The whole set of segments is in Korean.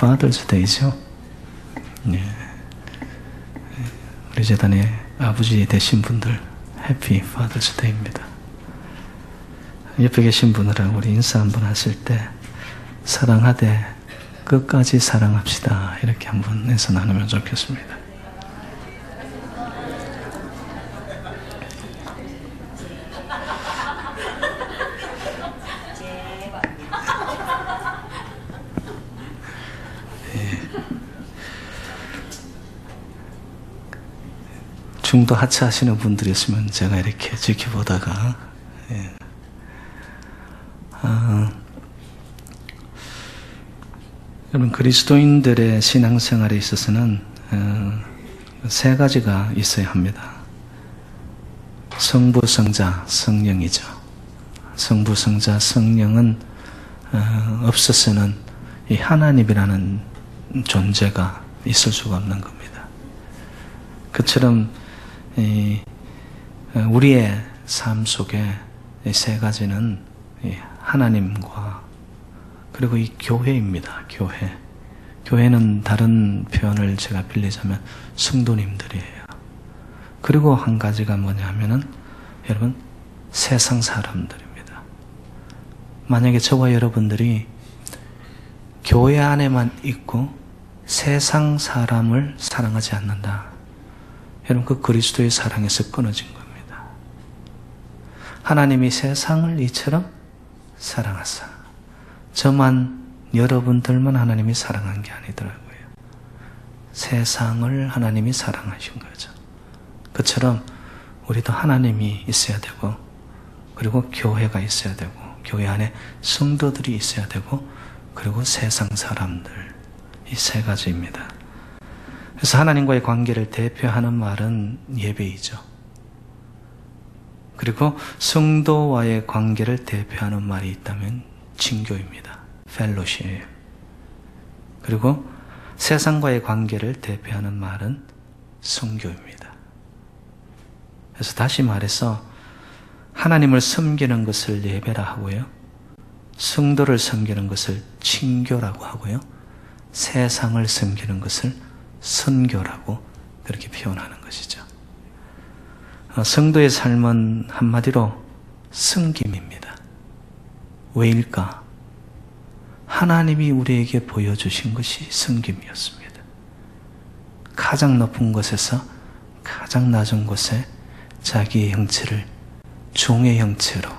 Father's Day죠. 예. 우리 재단의 아버지 되신 분들 해피 Father's Day입니다. 옆에 계신 분들하고 우리 인사 한번 하실 때 사랑하되 끝까지 사랑합시다 이렇게 한번 해서 나누면 좋겠습니다. 중도 하차하시는 분들이 있으면 제가 이렇게 지켜보다가 여러분 그리스도인들의 신앙생활에 있어서는 세 가지가 있어야 합니다. 성부, 성자, 성령이죠. 성부, 성자, 성령은 없어서는 이 하나님이라는 존재가 있을 수가 없는 겁니다. 그처럼 우리의 삶 속에 이 세 가지는 하나님과 그리고 이 교회입니다. 교회. 교회는 다른 표현을 제가 빌리자면 성도님들이에요. 그리고 한 가지가 뭐냐 하면은 여러분 세상 사람들입니다. 만약에 저와 여러분들이 교회 안에만 있고 세상 사람을 사랑하지 않는다. 여러분 그 그리스도의 사랑에서 끊어진 겁니다. 하나님이 세상을 이처럼 사랑하사 저만 여러분들만 하나님이 사랑한 게 아니더라고요. 세상을 하나님이 사랑하신 거죠. 그처럼 우리도 하나님이 있어야 되고 그리고 교회가 있어야 되고 교회 안에 성도들이 있어야 되고 그리고 세상 사람들 이 세 가지입니다. 그래서 하나님과의 관계를 대표하는 말은 예배이죠. 그리고 성도와의 관계를 대표하는 말이 있다면 친교입니다. 펠로십. 그리고 세상과의 관계를 대표하는 말은 성교입니다. 그래서 다시 말해서 하나님을 섬기는 것을 예배라 하고요. 성도를 섬기는 것을 친교라고 하고요. 세상을 섬기는 것을 선교라고 그렇게 표현하는 것이죠. 성도의 삶은 한마디로 섬김입니다. 왜일까? 하나님이 우리에게 보여주신 것이 섬김이었습니다. 가장 높은 곳에서 가장 낮은 곳에 자기의 형체를 종의 형체로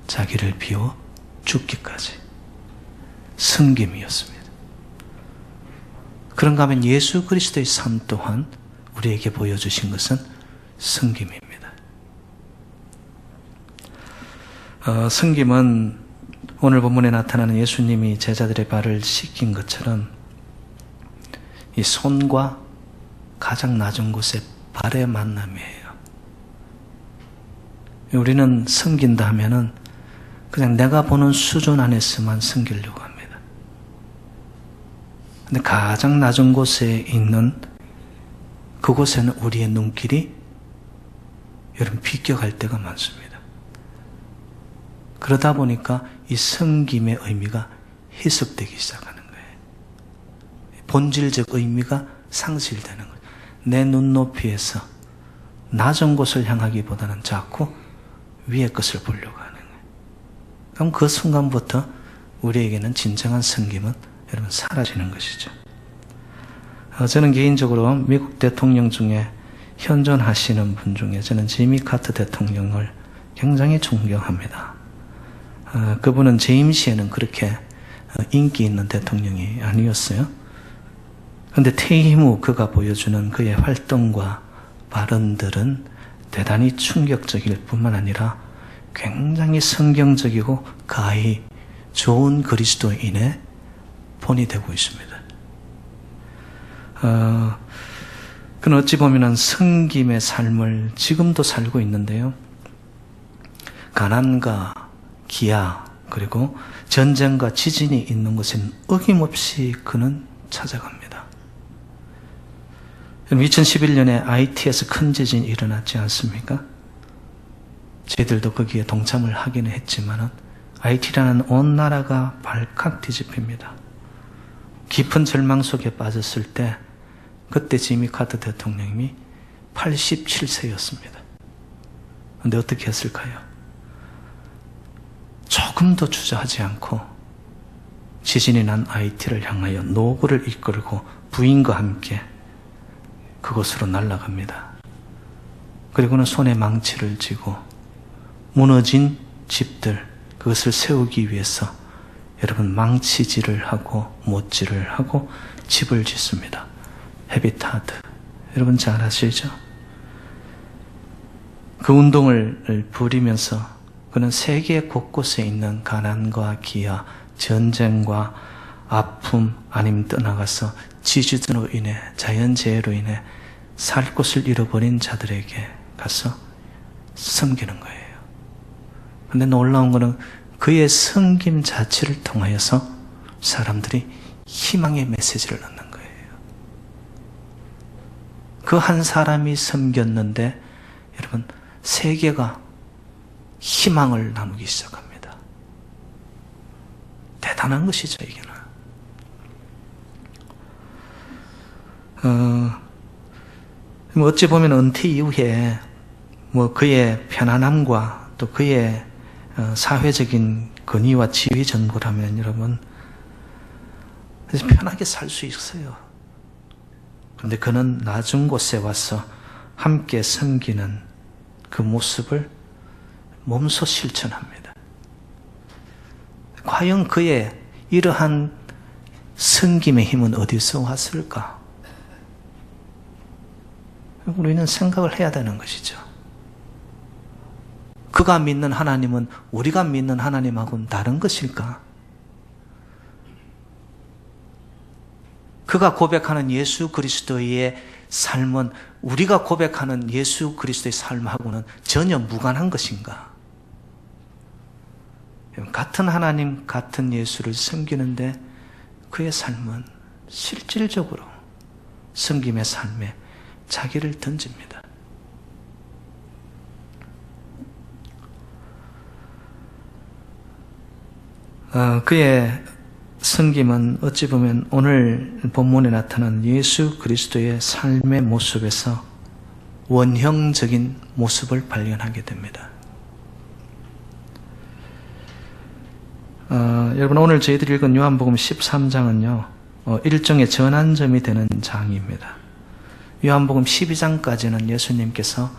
자기를 비워 죽기까지 섬김이었습니다. 그런가 하면 예수 그리스도의 삶 또한 우리에게 보여주신 것은 섬김입니다. 섬김은 오늘 본문에 나타나는 예수님이 제자들의 발을 씻긴 것처럼 이 손과 가장 낮은 곳의 발의 만남이에요. 우리는 섬긴다 하면은 그냥 내가 보는 수준 안에서만 섬기려고 합니다. 근데 가장 낮은 곳에 있는 그곳에는 우리의 눈길이 여러분 비껴갈 때가 많습니다. 그러다 보니까 이 섬김의 의미가 희석되기 시작하는 거예요. 본질적 의미가 상실되는 거예요. 내 눈높이에서 낮은 곳을 향하기보다는 자꾸 위의 것을 보려고 하는 거예요. 그럼 그 순간부터 우리에게는 진정한 섬김은 여러분 사라지는 것이죠. 저는 개인적으로 미국 대통령 중에 현존하시는 분 중에 저는 지미 카터 대통령을 굉장히 존경합니다. 그분은 제 임시에는 그렇게 인기 있는 대통령이 아니었어요. 그런데 퇴임 후 그가 보여주는 그의 활동과 발언들은 대단히 충격적일 뿐만 아니라 굉장히 성경적이고 가히 좋은 그리스도인의 본이 되고 있습니다. 그는 어찌 보면 섬김의 삶을 지금도 살고 있는데요. 가난과 기아 그리고 전쟁과 지진이 있는 곳엔 어김없이 그는 찾아갑니다. 2011년에 IT에서 큰 지진이 일어났지 않습니까? 저희들도 거기에 동참을 하기는 했지만 IT라는 온 나라가 발칵 뒤집힙니다. 깊은 절망 속에 빠졌을 때 그때 지미 카터 대통령이 87세였습니다. 그런데 어떻게 했을까요? 조금도 주저하지 않고 지진이 난 하이티를 향하여 노구를 이끌고 부인과 함께 그곳으로 날아갑니다. 그리고는 손에 망치를 쥐고 무너진 집들, 그것을 세우기 위해서 여러분 망치질을 하고 못질을 하고 집을 짓습니다. 헤비타드, 여러분 잘 아시죠? 그 운동을 벌이면서 그는 세계 곳곳에 있는 가난과 기아, 전쟁과 아픔 아니면 떠나가서 지진으로 인해, 자연재해로 인해 살 곳을 잃어버린 자들에게 가서 섬기는 거예요. 근데 놀라운 거는 그의 섬김 자체를 통하여서 사람들이 희망의 메시지를 얻는 거예요. 그 한 사람이 섬겼는데 여러분 세계가 희망을 나누기 시작합니다. 대단한 것이죠, 이게는. 어찌 보면 은퇴 이후에 그의 편안함과 또 그의 사회적인 권위와 지위 정보라면 여러분 편하게 살 수 있어요. 그런데 그는 낮은 곳에 와서 함께 섬기는 그 모습을 몸소 실천합니다. 과연 그의 이러한 섬김의 힘은 어디서 왔을까? 우리는 생각을 해야 되는 것이죠. 그가 믿는 하나님은 우리가 믿는 하나님하고는 다른 것일까? 그가 고백하는 예수 그리스도의 삶은 우리가 고백하는 예수 그리스도의 삶하고는 전혀 무관한 것인가? 같은 하나님, 같은 예수를 섬기는데 그의 삶은 실질적으로 섬김의 삶에 자기를 던집니다. 그의 섬김은 어찌 보면 오늘 본문에 나타난 예수 그리스도의 삶의 모습에서 원형적인 모습을 발견하게 됩니다. 여러분 오늘 저희들이 읽은 요한복음 13장은요 일종의 전환점이 되는 장입니다. 요한복음 12장까지는 예수님께서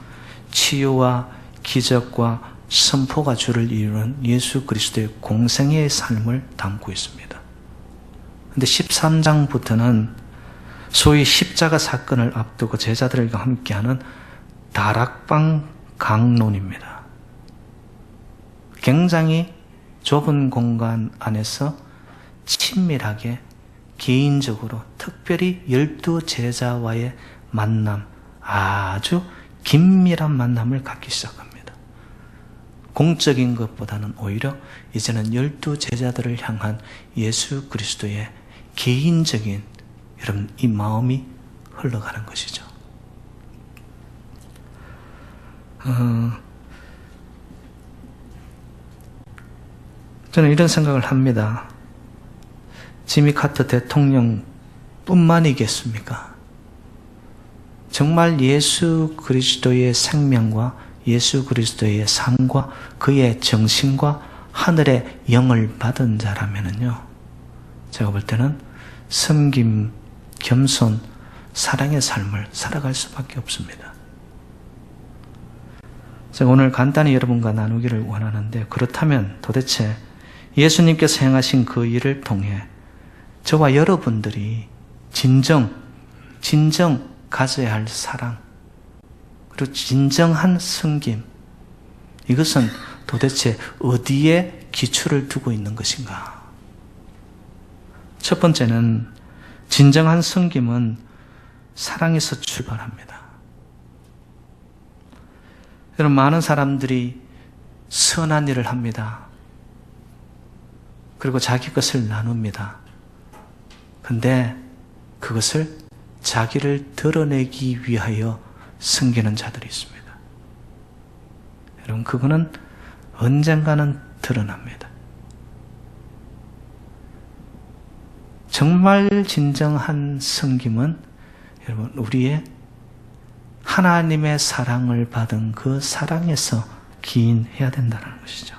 치유와 기적과 선포가 주를 이루는 예수 그리스도의 공생애의 삶을 담고 있습니다. 그런데 13장부터는 소위 십자가 사건을 앞두고 제자들과 함께하는 다락방 강론입니다. 굉장히 좁은 공간 안에서 친밀하게 개인적으로 특별히 12 제자와의 만남, 아주 긴밀한 만남을 갖기 시작합니다. 공적인 것보다는 오히려 이제는 12 제자들을 향한 예수 그리스도의 개인적인 여러분 이 마음이 흘러가는 것이죠. 저는 이런 생각을 합니다. 지미 카터 대통령뿐만이겠습니까? 정말 예수 그리스도의 생명과 예수 그리스도의 삶과 그의 정신과 하늘의 영을 받은 자라면은요, 제가 볼 때는 섬김, 겸손, 사랑의 삶을 살아갈 수밖에 없습니다. 제가 오늘 간단히 여러분과 나누기를 원하는데, 그렇다면 도대체 예수님께서 행하신 그 일을 통해 저와 여러분들이 진정 가져야 할 사랑, 그리고 진정한 섬김, 이것은 도대체 어디에 기초를 두고 있는 것인가? 첫 번째는 진정한 섬김은 사랑에서 출발합니다. 여러분, 많은 사람들이 선한 일을 합니다. 그리고 자기 것을 나눕니다. 근데 그것을 자기를 드러내기 위하여 섬기는 자들이 있습니다. 여러분, 그거는 언젠가는 드러납니다. 정말 진정한 섬김은 여러분 우리의 하나님의 사랑을 받은 그 사랑에서 기인해야 된다는 것이죠.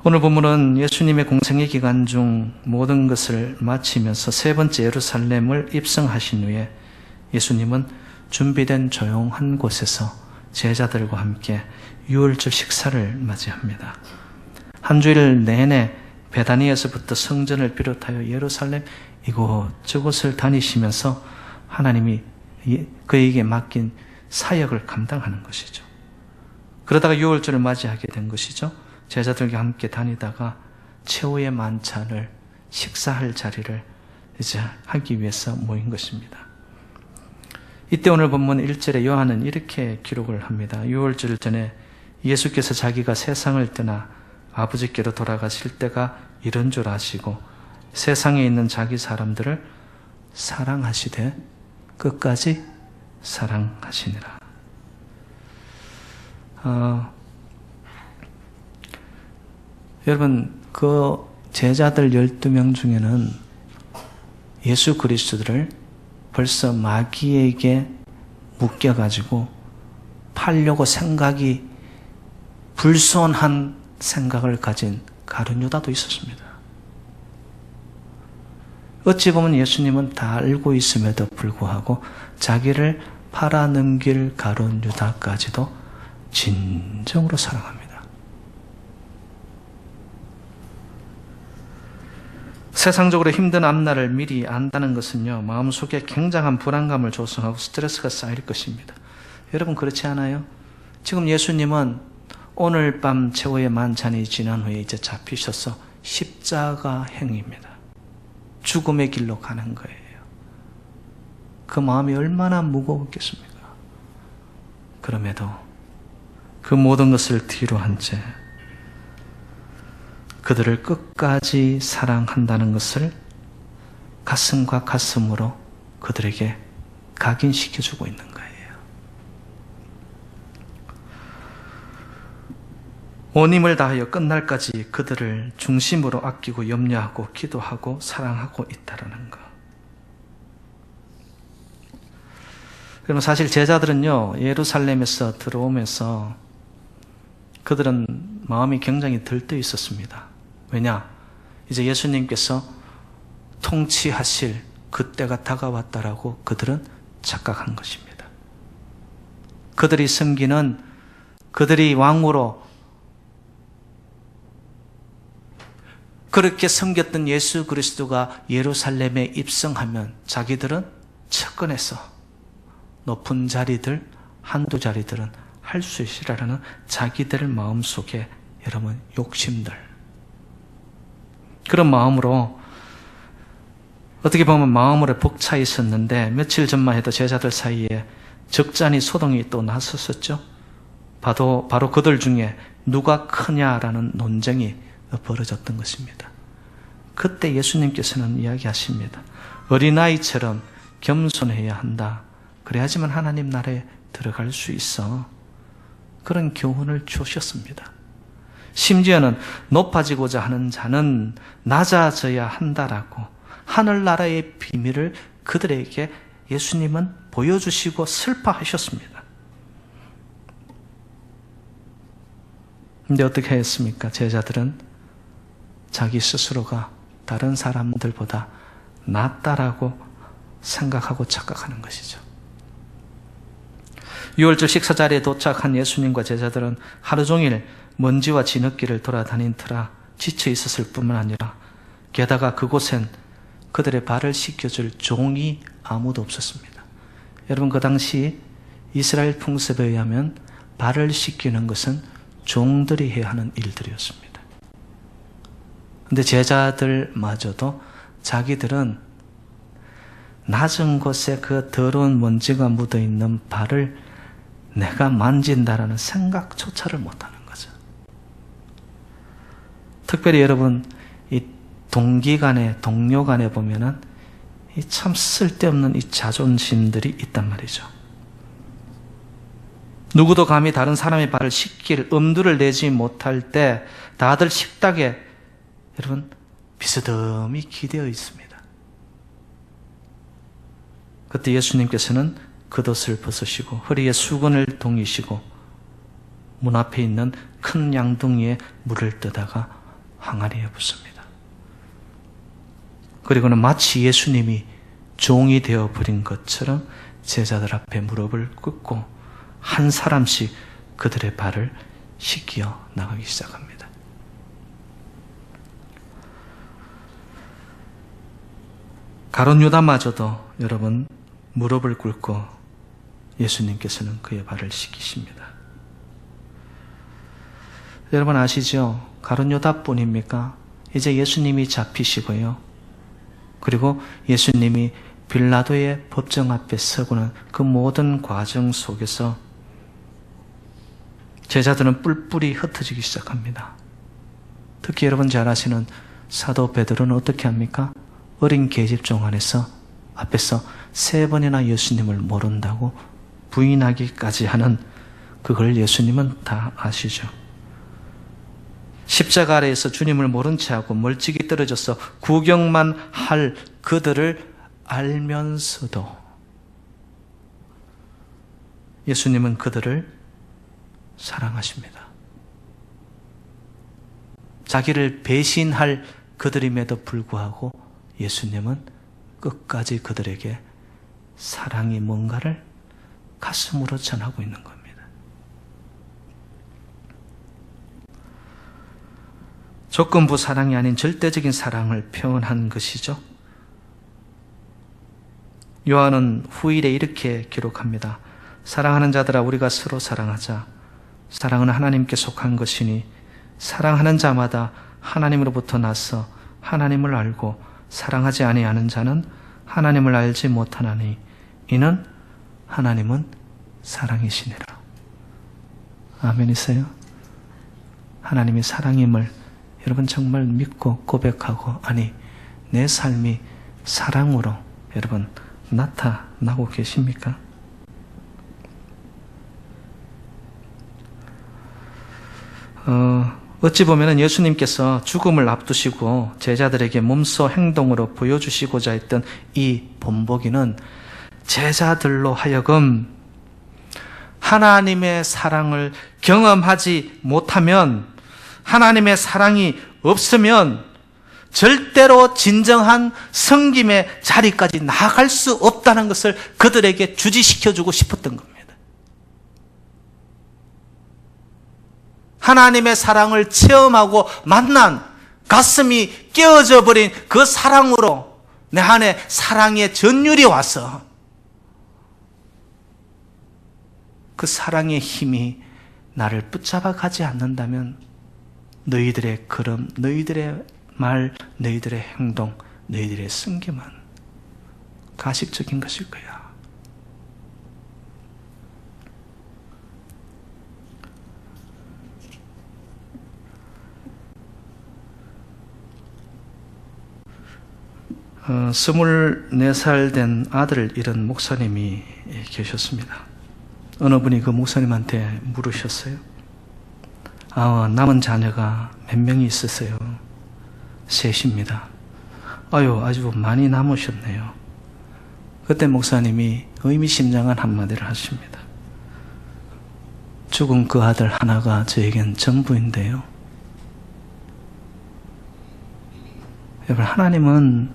오늘 본문은 예수님의 공생의 기간 중 모든 것을 마치면서 세 번째 예루살렘을 입성하신 후에 예수님은 준비된 조용한 곳에서 제자들과 함께 유월절 식사를 맞이합니다. 한 주일 내내 베다니에서부터 성전을 비롯하여 예루살렘 이곳저곳을 다니시면서 하나님이 그에게 맡긴 사역을 감당하는 것이죠. 그러다가 유월절을 맞이하게 된 것이죠. 제자들과 함께 다니다가 최후의 만찬을 식사할 자리를 이제 하기 위해서 모인 것입니다. 이때 오늘 본문 1절에 요한은 이렇게 기록을 합니다. 유월절 전에 예수께서 자기가 세상을 떠나 아버지께로 돌아가실 때가 이런 줄 아시고 세상에 있는 자기 사람들을 사랑하시되 끝까지 사랑하시니라. 여러분, 그 제자들 12명 중에는 예수 그리스도를 벌써 마귀에게 묶여가지고 팔려고 생각이 불손한 생각을 가진 가룟 유다도 있었습니다. 어찌 보면 예수님은 다 알고 있음에도 불구하고 자기를 팔아넘길 가룟 유다까지도 진정으로 사랑합니다. 세상적으로 힘든 앞날을 미리 안다는 것은요, 마음속에 굉장한 불안감을 조성하고 스트레스가 쌓일 것입니다. 여러분 그렇지 않아요? 지금 예수님은 오늘 밤 최후의 만찬이 지난 후에 이제 잡히셔서 십자가행입니다. 죽음의 길로 가는 거예요. 그 마음이 얼마나 무거웠겠습니까? 그럼에도 그 모든 것을 뒤로 한 채 그들을 끝까지 사랑한다는 것을 가슴과 가슴으로 그들에게 각인시켜주고 있는 거예요. 온 힘을 다하여 끝날까지 그들을 중심으로 아끼고 염려하고 기도하고 사랑하고 있다는 것. 그러면 사실 제자들은요, 예루살렘에서 들어오면서 그들은 마음이 굉장히 들떠 있었습니다. 왜냐? 이제 예수님께서 통치하실 그때가 다가왔다라고 그들은 착각한 것입니다. 그들이 섬기는, 그들이 왕으로 그렇게 섬겼던 예수 그리스도가 예루살렘에 입성하면 자기들은 측근에서 높은 자리들, 한두 자리들은 할 수 있으라는 자기들 마음속에 여러분 욕심들, 그런 마음으로 어떻게 보면 마음으로 벅차 있었는데 며칠 전만 해도 제자들 사이에 적잖이 소동이 또 났었었죠. 바로 그들 중에 누가 크냐라는 논쟁이 벌어졌던 것입니다. 그때 예수님께서는 이야기하십니다. 어린아이처럼 겸손해야 한다. 그래야지만 하나님 나라에 들어갈 수 있어. 그런 교훈을 주셨습니다. 심지어는 높아지고자 하는 자는 낮아져야 한다라고 하늘나라의 비밀을 그들에게 예수님은 보여주시고 슬퍼하셨습니다. 근데 어떻게 했습니까? 제자들은 자기 스스로가 다른 사람들보다 낫다라고 생각하고 착각하는 것이죠. 유월절 식사 자리에 도착한 예수님과 제자들은 하루 종일 먼지와 진흙길을 돌아다닌 터라 지쳐 있었을 뿐만 아니라 게다가 그곳엔 그들의 발을 씻겨줄 종이 아무도 없었습니다. 여러분, 그 당시 이스라엘 풍습에 의하면 발을 씻기는 것은 종들이 해야 하는 일들이었습니다. 그런데 제자들마저도 자기들은 낮은 곳에 그 더러운 먼지가 묻어있는 발을 내가 만진다라는 생각조차를 못하는 거죠. 특별히 여러분, 이 동기 간에, 동료 간에 보면은 이 참 쓸데없는 이 자존심들이 있단 말이죠. 누구도 감히 다른 사람의 발을 씻길 엄두를 내지 못할 때 다들 식탁에 여러분 비스듬히 기대어 있습니다. 그때 예수님께서는 겉옷을 벗으시고 허리에 수건을 동이시고 문 앞에 있는 큰 양동이에 물을 떠다가 항아리에 붓습니다. 그리고는 마치 예수님이 종이 되어버린 것처럼 제자들 앞에 무릎을 꿇고 한 사람씩 그들의 발을 씻겨 나가기 시작합니다. 가룟 유다마저도 여러분 무릎을 꿇고 예수님께서는 그의 발을 씻기십니다. 여러분 아시죠? 가룟 유다뿐입니까? 이제 예수님이 잡히시고요. 그리고 예수님이 빌라도의 법정 앞에 서고는 그 모든 과정 속에서 제자들은 뿔뿔이 흩어지기 시작합니다. 특히 여러분 잘 아시는 사도 베드로는 어떻게 합니까? 어린 계집종 앞에서 3번이나 예수님을 모른다고 부인하기까지 하는 그걸 예수님은 다 아시죠. 십자가 아래에서 주님을 모른 채하고 멀찍이 떨어져서 구경만 할 그들을 알면서도 예수님은 그들을 사랑하십니다. 자기를 배신할 그들임에도 불구하고 예수님은 끝까지 그들에게 사랑이 뭔가를 가슴으로 전하고 있는 겁니다. 조건부 사랑이 아닌 절대적인 사랑을 표현한 것이죠. 요한은 후일에 이렇게 기록합니다. 사랑하는 자들아 우리가 서로 사랑하자. 사랑은 하나님께 속한 것이니 사랑하는 자마다 하나님으로부터 나서 하나님을 알고 사랑하지 아니하는 자는 하나님을 알지 못하나니 이는 하나님은 사랑이시니라. 아멘이세요? 하나님이 사랑임을 여러분 정말 믿고 고백하고 아니 내 삶이 사랑으로 여러분 나타나고 계십니까? 어찌 보면 예수님께서 죽음을 앞두시고 제자들에게 몸소 행동으로 보여주시고자 했던 이 본보기는 제자들로 하여금 하나님의 사랑을 경험하지 못하면, 하나님의 사랑이 없으면 절대로 진정한 섬김의 자리까지 나아갈 수 없다는 것을 그들에게 주지시켜주고 싶었던 겁니다. 하나님의 사랑을 체험하고 만난, 가슴이 깨어져 버린 그 사랑으로 내 안에 사랑의 전율이 와서 그 사랑의 힘이 나를 붙잡아 가지 않는다면 너희들의 걸음, 너희들의 말, 너희들의 행동, 너희들의 섬김은 가식적인 것일 거야. 어, 24살 된 아들을 잃은 목사님이 계셨습니다. 어느 분이 그 목사님한테 물으셨어요. 남은 자녀가 몇 명이 있으세요? 셋입니다. 아주 많이 남으셨네요. 그때 목사님이 의미심장한 한마디를 하십니다. 죽은 그 아들 하나가 저에겐 전부인데요. 여러분, 하나님은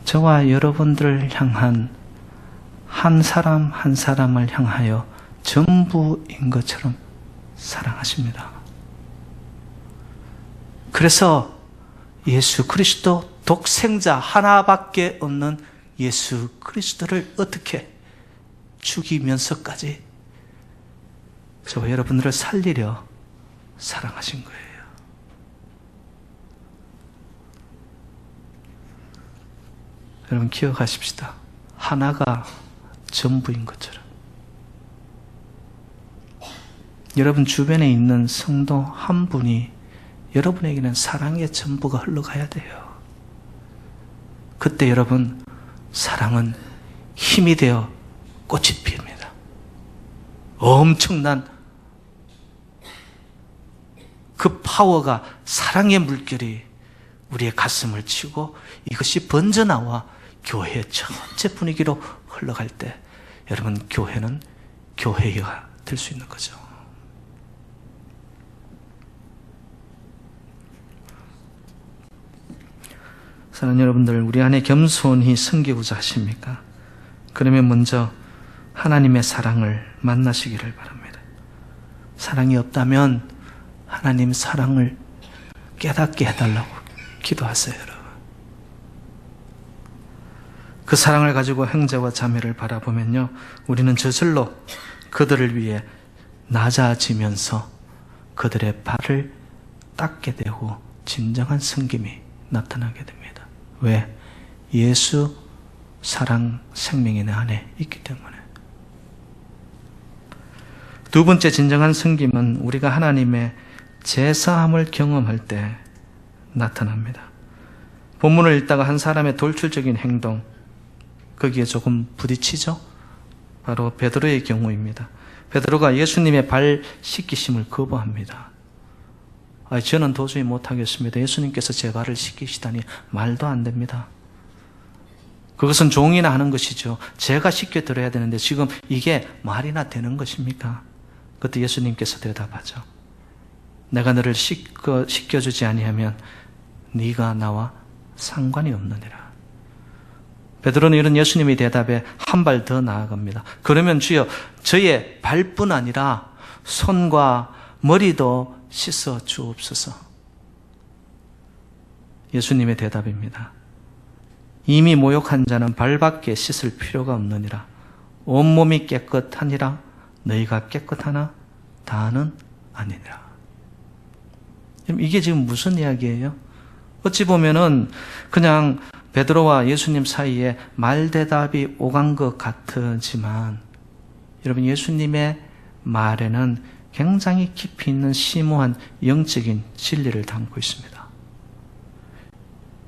저와 여러분들을 향한 한 사람 한 사람을 향하여 전부인 것처럼 사랑하십니다. 그래서 예수 그리스도 독생자 하나밖에 없는 예수 그리스도를 어떻게 죽이면서까지 저와 여러분들을 살리려 사랑하신 거예요. 여러분 기억하십시다. 하나가 전부인 것처럼. 여러분 주변에 있는 성도 한 분이 여러분에게는 사랑의 전부가 흘러가야 돼요. 그때 여러분 사랑은 힘이 되어 꽃이 피웁니다. 엄청난 그 파워가, 사랑의 물결이 우리의 가슴을 치고 이것이 번져나와 교회의 전체 분위기로 흘러갈 때 여러분, 교회는 교회가 될 수 있는 거죠. 사랑하는 여러분들, 우리 안에 겸손히 섬기고자 하십니까? 그러면 먼저 하나님의 사랑을 만나시기를 바랍니다. 사랑이 없다면 하나님 사랑을 깨닫게 해달라고 기도하세요, 여러분. 그 사랑을 가지고 형제와 자매를 바라보면요, 우리는 저절로 그들을 위해 낮아지면서 그들의 발을 닦게 되고 진정한 섬김이 나타나게 됩니다. 왜? 예수 사랑 생명이 내 안에 있기 때문에. 두 번째 진정한 섬김은 우리가 하나님의 제사함을 경험할 때 나타납니다. 본문을 읽다가 한 사람의 돌출적인 행동, 거기에 조금 부딪히죠? 바로 베드로의 경우입니다. 베드로가 예수님의 발 씻기심을 거부합니다. 저는 도저히 못하겠습니다. 예수님께서 제 발을 씻기시다니 말도 안 됩니다. 그것은 종이나 하는 것이죠. 제가 씻겨드려야 되는데 지금 이게 말이나 되는 것입니까? 그때 예수님께서 대답하죠. 내가 너를 씻겨주지 아니하면 네가 나와 상관이 없느니라. 베드로는 이런 예수님의 대답에 한 발 더 나아갑니다. 그러면 주여, 저의 발뿐 아니라 손과 머리도 씻어 주옵소서. 예수님의 대답입니다. 이미 모욕한 자는 발밖에 씻을 필요가 없느니라. 온몸이 깨끗하니라. 너희가 깨끗하나 다는 아니니라. 이게 지금 무슨 이야기예요? 어찌 보면은 그냥 베드로와 예수님 사이에 말대답이 오간 것 같지만, 여러분, 예수님의 말에는 굉장히 깊이 있는 심오한 영적인 진리를 담고 있습니다.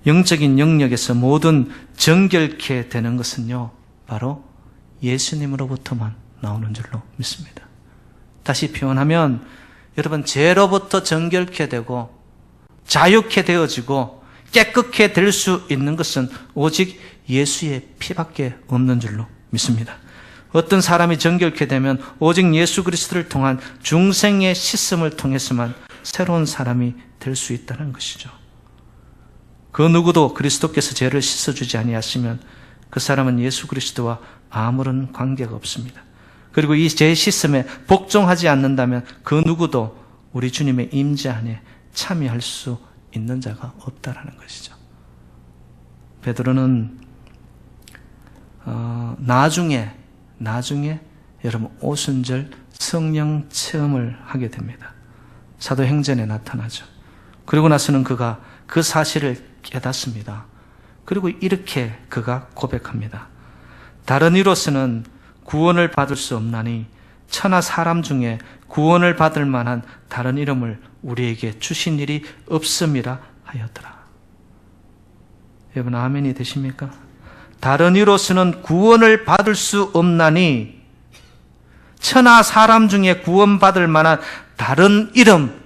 영적인 영역에서 모든 정결케 되는 것은요, 바로 예수님으로부터만 나오는 줄로 믿습니다. 다시 표현하면, 여러분, 죄로부터 정결케 되고 자유케 되어지고 깨끗게 될 수 있는 것은 오직 예수의 피밖에 없는 줄로 믿습니다. 어떤 사람이 정결케 되면 오직 예수 그리스도를 통한 중생의 씻음을 통해서만 새로운 사람이 될 수 있다는 것이죠. 그 누구도 그리스도께서 죄를 씻어주지 아니하시면 그 사람은 예수 그리스도와 아무런 관계가 없습니다. 그리고 이 죄 씻음에 복종하지 않는다면 그 누구도 우리 주님의 임재 안에 참여할 수 있는 자가 없다라는 것이죠. 베드로는 나중에 여러분 오순절 성령 체험을 하게 됩니다. 사도행전에 나타나죠. 그리고 나서는 그가 그 사실을 깨닫습니다. 그리고 이렇게 그가 고백합니다. 다른 이로서는 구원을 받을 수 없나니 천하 사람 중에 구원을 받을 만한 다른 이름을 우리에게 주신 일이 없음이라 하였더라. 여러분, 아멘이 되십니까? 다른 이로서는 구원을 받을 수 없나니 천하 사람 중에 구원받을 만한 다른 이름,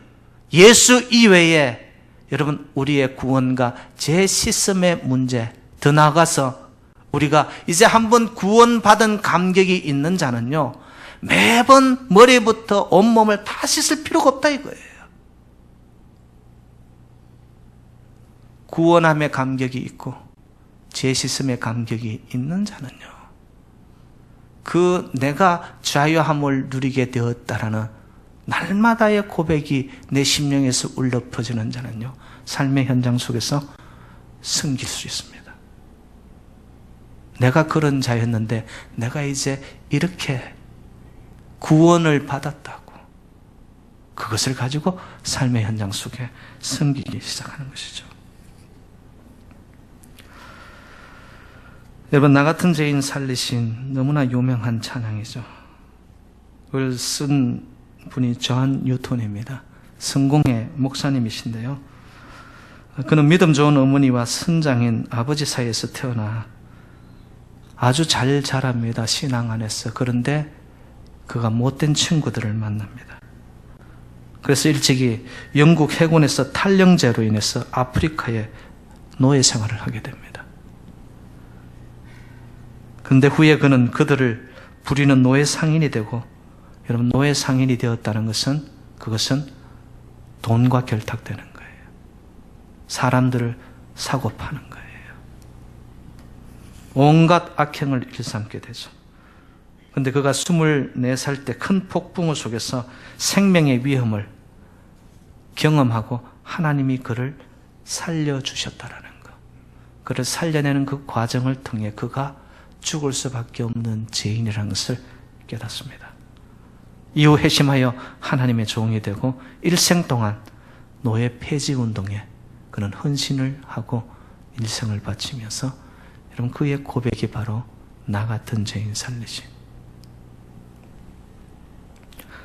예수 이외에 여러분, 우리의 구원과 죄 씻음의 문제, 더 나아가서 우리가 이제 한번 구원받은 감격이 있는 자는요, 매번 머리부터 온몸을 다 씻을 필요가 없다 이거예요. 구원함의 감격이 있고 죄 씻음의 감격이 있는 자는요, 그 내가 자유함을 누리게 되었다라는 날마다의 고백이 내 심령에서 울려 퍼지는 자는요, 삶의 현장 속에서 섬길 수 있습니다. 내가 그런 자였는데 내가 이제 이렇게 구원을 받았다고, 그것을 가지고 삶의 현장 속에 섬기기 시작하는 것이죠. 여러분, 나 같은 죄인 살리신 너무나 유명한 찬양이죠. 그걸 쓴 분이 존 뉴턴입니다. 성공의 목사님이신데요, 그는 믿음 좋은 어머니와 선장인 아버지 사이에서 태어나 아주 잘 자랍니다. 신앙 안에서. 그런데 그가 못된 친구들을 만납니다. 그래서 일찍이 영국 해군에서 탈영제로 인해서 아프리카에 노예 생활을 하게 됩니다. 그런데 후에 그는 그들을 부리는 노예 상인이 되고, 여러분, 노예 상인이 되었다는 것은, 그것은 돈과 결탁되는 거예요. 사람들을 사고 파는 거예요. 온갖 악행을 일삼게 되죠. 그런데 그가 24살 때 큰 폭풍우 속에서 생명의 위험을 경험하고 하나님이 그를 살려주셨다라는 것. 그를 살려내는 그 과정을 통해 그가 죽을 수밖에 없는 죄인이라는 것을 깨닫습니다. 이후 회심하여 하나님의 종이 되고 일생 동안 노예 폐지 운동에 그는 헌신을 하고 일생을 바치면서, 여러분, 그의 고백이 바로 나 같은 죄인 살리심.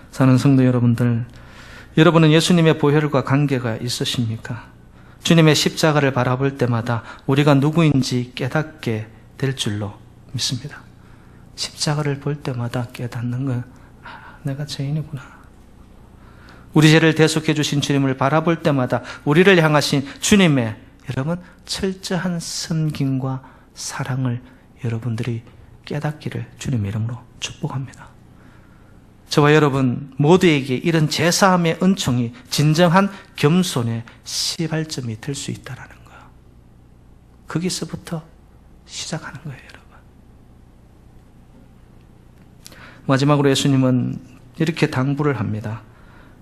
사는 성도 여러분들, 여러분은 예수님의 보혈과 관계가 있으십니까? 주님의 십자가를 바라볼 때마다 우리가 누구인지 깨닫게 될 줄로 믿습니다. 십자가를 볼 때마다 깨닫는 건, 내가 죄인이구나. 우리 죄를 대속해 주신 주님을 바라볼 때마다 우리를 향하신 주님의, 여러분, 철저한 섬김과 사랑을 여러분들이 깨닫기를 주님의 이름으로 축복합니다. 저와 여러분 모두에게 이런 제사함의 은총이 진정한 겸손의 시발점이 될 수 있다는 거예요. 거기서부터 시작하는 거예요, 여러분. 마지막으로 예수님은 이렇게 당부를 합니다.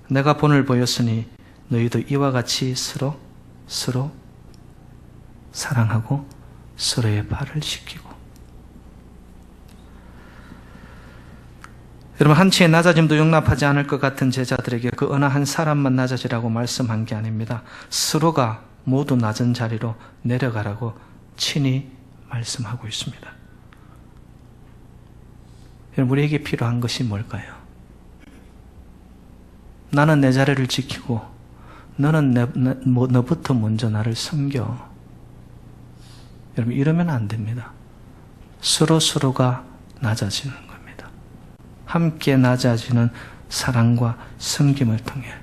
내가 본을 보였으니 너희도 이와 같이 서로 사랑하고 서로의 발을 씻기고. 여러분, 한치의 낮아짐도 용납하지 않을 것 같은 제자들에게 그 어느 한 사람만 낮아지라고 말씀한 게 아닙니다. 서로가 모두 낮은 자리로 내려가라고 친히 말씀하고 있습니다. 여러분, 우리에게 필요한 것이 뭘까요? 나는 내 자리를 지키고 너는 너부터 먼저 나를 섬겨. 여러분, 이러면 안 됩니다. 서로가 낮아지는 겁니다. 함께 낮아지는 사랑과 섬김을 통해,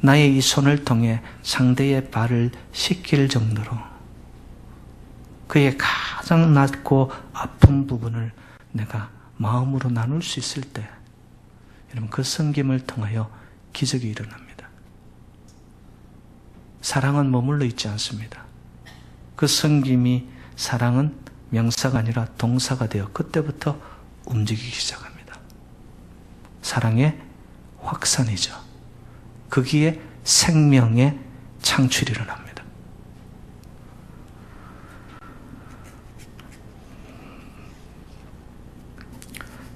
나의 이 손을 통해 상대의 발을 씻길 정도로 그의 가장 낮고 아픈 부분을 내가 마음으로 나눌 수 있을 때, 여러분, 그 섬김을 통하여 기적이 일어납니다. 사랑은 머물러 있지 않습니다. 그 섬김이, 사랑은 명사가 아니라 동사가 되어 그때부터 움직이기 시작합니다. 사랑의 확산이죠. 거기에 생명의 창출이 일어납니다.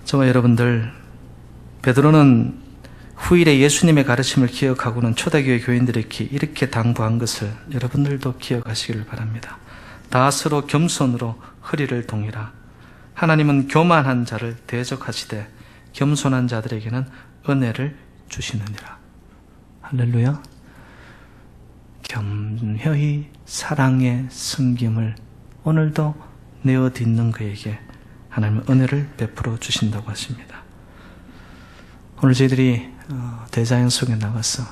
저와 여러분들, 베드로는 후일에 예수님의 가르침을 기억하고는 초대교회 교인들에게 이렇게 당부한 것을 여러분들도 기억하시기를 바랍니다. 다 서로 겸손으로 허리를 동이라. 하나님은 교만한 자를 대적하시되 겸손한 자들에게는 은혜를 주시느니라. 할렐루야. 겸허히 사랑의 섬김을 오늘도 내어딛는 그에게 하나님은 은혜를 베풀어 주신다고 하십니다. 오늘 저희들이 대자연 속에 나가서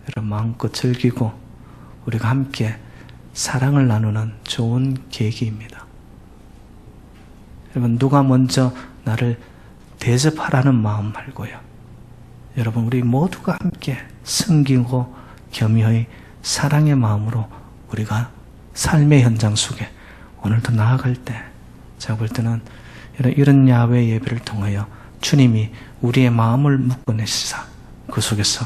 여러분 마음껏 즐기고 우리가 함께 사랑을 나누는 좋은 계기입니다. 여러분, 누가 먼저 나를 대접하라는 마음 말고요, 여러분, 우리 모두가 함께 섬기고 겸허히 사랑의 마음으로 우리가 삶의 현장 속에 오늘도 나아갈 때, 제가 볼 때는 이런 야외 예배를 통하여 주님이 우리의 마음을 묶어내시사 그 속에서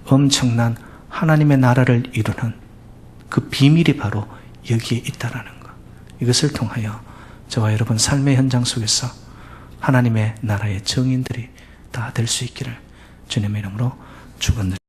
엄청난 하나님의 나라를 이루는 그 비밀이 바로 여기에 있다라는 것. 이것을 통하여 저와 여러분 삶의 현장 속에서 하나님의 나라의 증인들이 다 될 수 있기를 주님의 이름으로 축원드립니다.